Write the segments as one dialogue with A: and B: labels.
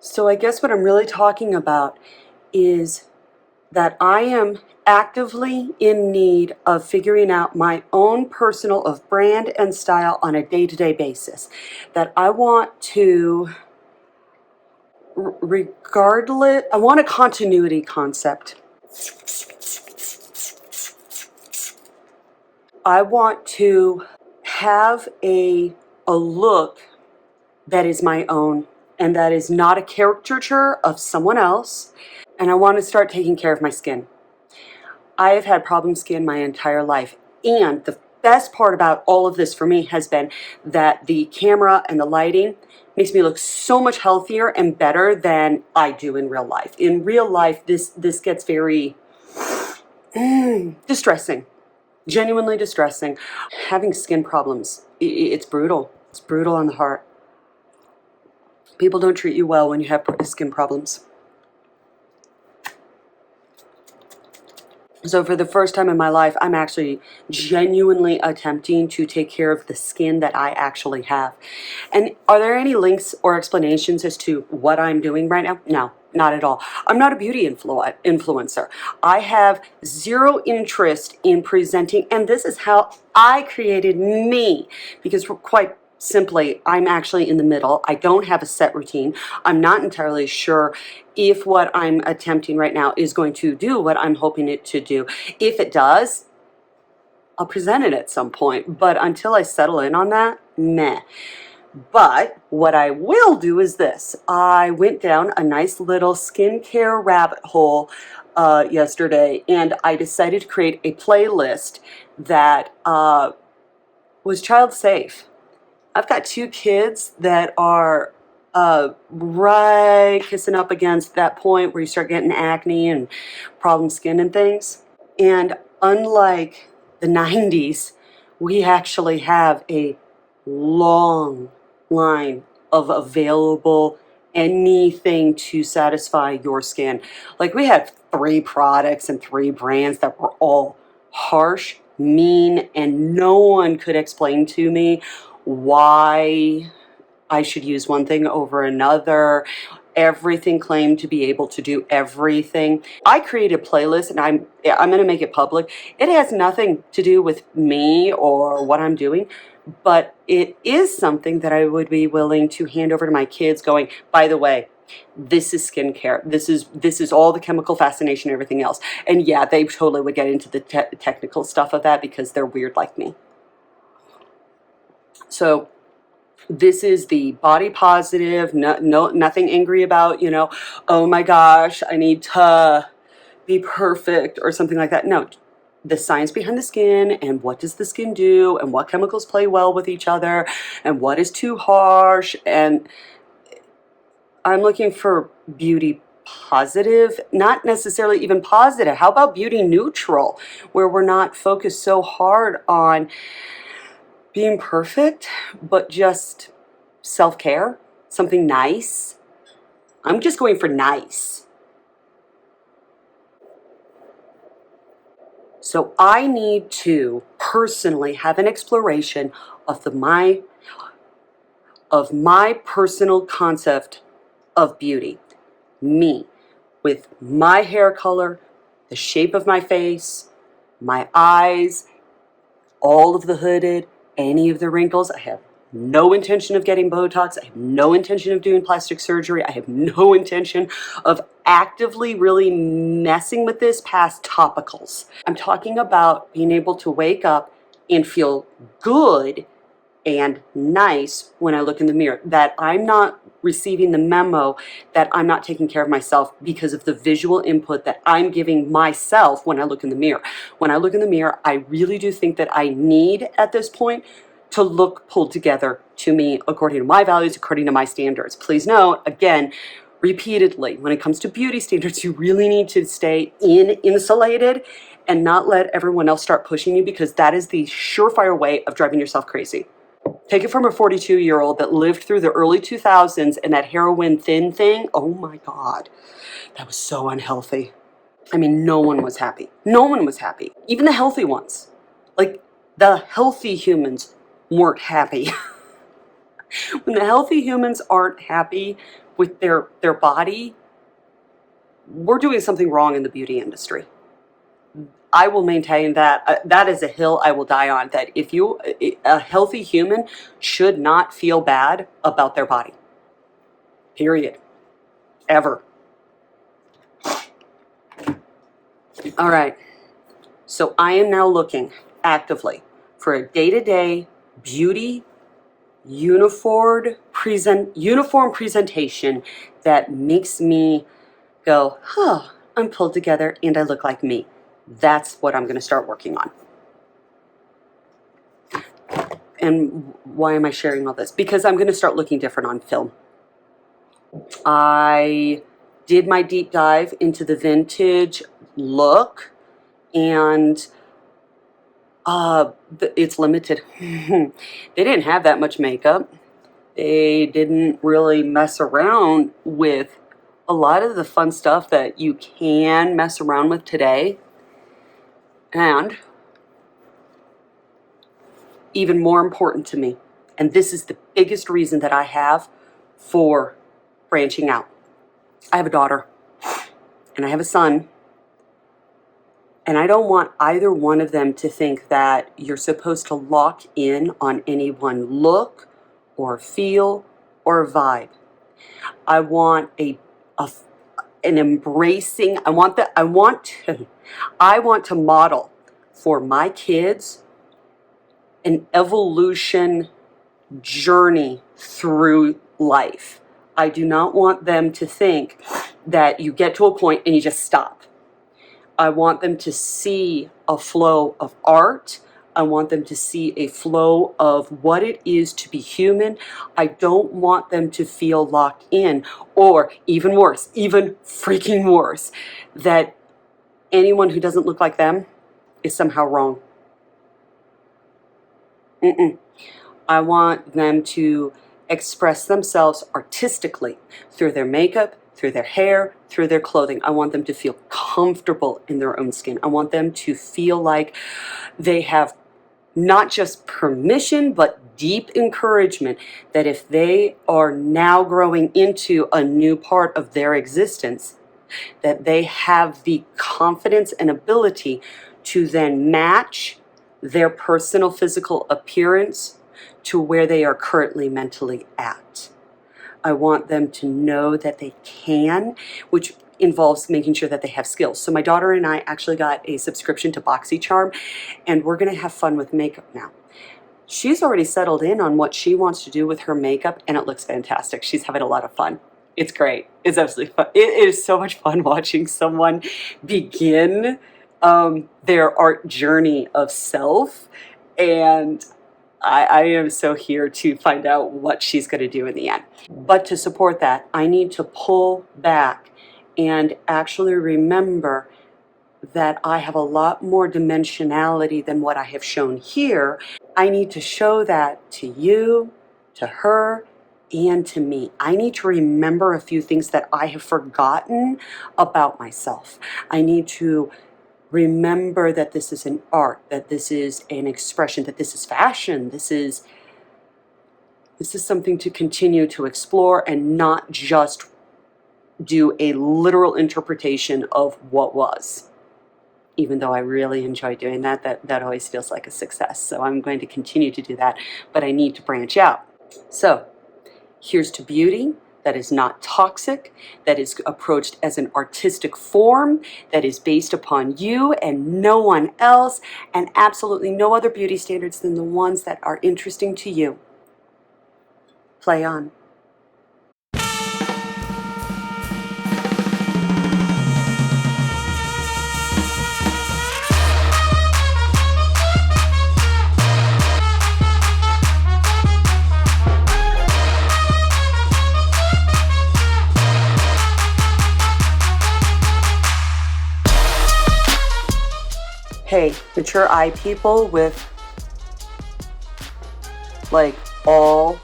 A: So I guess what I'm really talking about is that I am actively in need of figuring out my own personal of brand and style on a day-to-day basis. That I want to, regardless, I want a continuity concept. I want to have a look that is my own and that is not a caricature of someone else. And I want to start taking care of my skin. I have had problem skin my entire life. And the best part about all of this for me has been that the camera and the lighting makes me look so much healthier and better than I do in real life. In real life, this gets very distressing, genuinely distressing. Having skin problems, it's brutal. It's brutal on the heart. People don't treat you well when you have skin problems. So for the first time in my life, I'm actually genuinely attempting to take care of the skin that I actually have. And are there any links or explanations as to what I'm doing right now? No, not at all. I'm not a beauty influencer. I have zero interest in presenting, and this is how I created me, because quite simply, I'm actually in the middle. I don't have a set routine. I'm not entirely sure if what I'm attempting right now is going to do what I'm hoping it to do. If it does, I'll present it at some point. But until I settle in on that, meh. But what I will do is this. I went down a nice little skincare rabbit hole yesterday, and I decided to create a playlist that was child safe. I've got two kids that are right kissing up against that point where you start getting acne and problem skin and things. And unlike the 90s, we actually have a long line of available anything to satisfy your skin. Like, we had 3 products and 3 brands that were all harsh, mean, and no one could explain to me why I should use one thing over another. Everything claimed to be able to do everything. I created a playlist, and I'm going to make it public. It has nothing to do with me or what I'm doing, but it is something that I would be willing to hand over to my kids, going, by the way, this is skincare. This is all the chemical fascination and everything else. And yeah, they totally would get into the technical stuff of that because they're weird like me. So this is the body positive, nothing angry about, oh my gosh, I need to be perfect or something like that. No, the science behind the skin and what does the skin do and what chemicals play well with each other and what is too harsh. And I'm looking for beauty positive, not necessarily even positive. How about beauty neutral, where we're not focused so hard on being perfect, but just self-care, something nice. I'm just going for nice. So I need to personally have an exploration of my personal concept of beauty. Me, with my hair color, the shape of my face, my eyes, all of the hooded, any of the wrinkles. I have no intention of getting Botox. I have no intention of doing plastic surgery. I have no intention of actively really messing with this past topicals. I'm talking about being able to wake up and feel good and nice when I look in the mirror, that I'm not receiving the memo that I'm not taking care of myself because of the visual input that I'm giving myself when I look in the mirror. When I look in the mirror, I really do think that I need, at this point, to look pulled together to me according to my values, according to my standards. Please note, again, repeatedly, when it comes to beauty standards, you really need to stay insulated and not let everyone else start pushing you, because that is the surefire way of driving yourself crazy. Take it from a 42-year-old that lived through the early 2000s and that heroin thin thing. Oh my God, that was so unhealthy. I mean, no one was happy. No one was happy. Even the healthy ones. Like, the healthy humans weren't happy. When the healthy humans aren't happy, with their body, we're doing something wrong in the beauty industry. I will maintain that that is a hill I will die on, that a healthy human should not feel bad about their body. Period. Ever. All right. So I am now looking actively for a day-to-day beauty uniform presentation that makes me go, huh, I'm pulled together and I look like me. That's what I'm going to start working on. And why am I sharing all this? Because I'm going to start looking different on film. I did my deep dive into the vintage look, and it's limited. They didn't have that much makeup. They didn't really mess around with a lot of the fun stuff that you can mess around with today. And even more important to me, and this is the biggest reason that I have for branching out. I have a daughter and I have a son, and I don't want either one of them to think that you're supposed to lock in on any one look or feel or vibe. I want an embracing. I want to model for my kids an evolution journey through life. I do not want them to think that you get to a point and you just stop. I want them to see a flow of art. I want them to see a flow of what it is to be human. I don't want them to feel locked in, or even worse, even freaking worse, that anyone who doesn't look like them is somehow wrong. I want them to express themselves artistically through their makeup, through their hair, through their clothing. I want them to feel comfortable in their own skin. I want them to feel like they have not just permission, but deep encouragement that if they are now growing into a new part of their existence, that they have the confidence and ability to then match their personal physical appearance to where they are currently mentally at. I want them to know that they can, which involves making sure that they have skills. So my daughter and I actually got a subscription to BoxyCharm, and we're going to have fun with makeup now. She's already settled in on what she wants to do with her makeup, and it looks fantastic. She's having a lot of fun. It's great. It's absolutely fun. It is so much fun watching someone begin their art journey of self, and I am so here to find out what she's going to do in the end. But to support that, I need to pull back and actually remember that I have a lot more dimensionality than what I have shown here. I need to show that to you, to her, and to me. I need to remember a few things that I have forgotten about myself. I need to remember that this is an art, that this is an expression, that this is fashion, this is something to continue to explore and not just do a literal interpretation of what was. Even though I really enjoy doing that always feels like a success. So I'm going to continue to do that, but I need to branch out. So here's to beauty that is not toxic, that is approached as an artistic form, that is based upon you and no one else, and absolutely no other beauty standards than the ones that are interesting to you. Play on. Hey, mature eye people with like all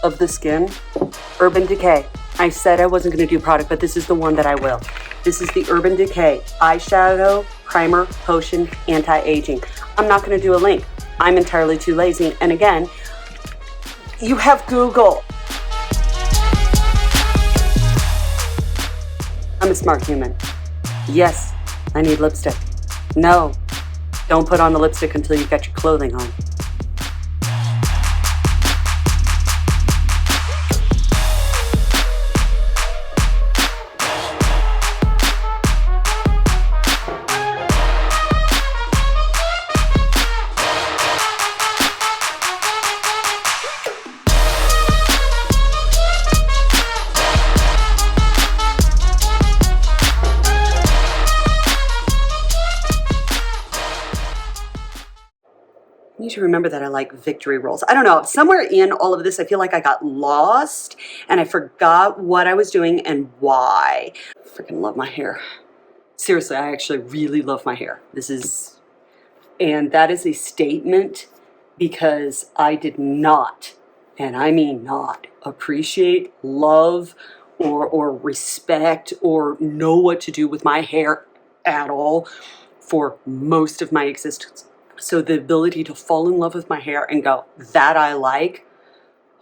A: of the skin, Urban Decay. I said I wasn't going to do product, but this is the one that I will. This is the Urban Decay Eyeshadow Primer Potion Anti-Aging. I'm not going to do a link. I'm entirely too lazy. And again, you have Google. I'm a smart human. Yes, I need lipstick. No, don't put on the lipstick until you get your clothing on. I need to remember that I like victory rolls. I don't know, somewhere in all of this, I feel like I got lost and I forgot what I was doing and why. I freaking love my hair. Seriously, I actually really love my hair. And that is a statement because I did not, and I mean not, appreciate, love, or respect, or know what to do with my hair at all for most of my existence. So the ability to fall in love with my hair and go, that I like,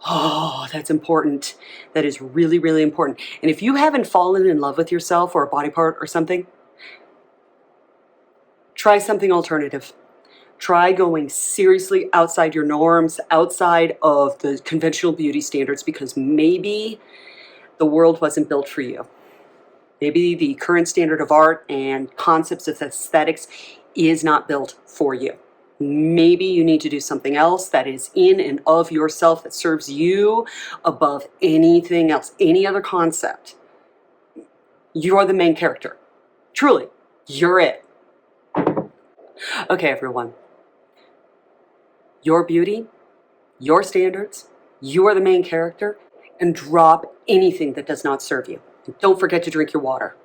A: oh, that's important. That is really, really important. And if you haven't fallen in love with yourself or a body part or something, try something alternative. Try going seriously outside your norms, outside of the conventional beauty standards, because maybe the world wasn't built for you. Maybe the current standard of art and concepts of aesthetics is not built for you. Maybe you need to do something else that is in and of yourself that serves you above anything else, any other concept. You're the main character. Truly, you're it. Okay, everyone. Your beauty, your standards, you are the main character, and drop anything that does not serve you. And don't forget to drink your water.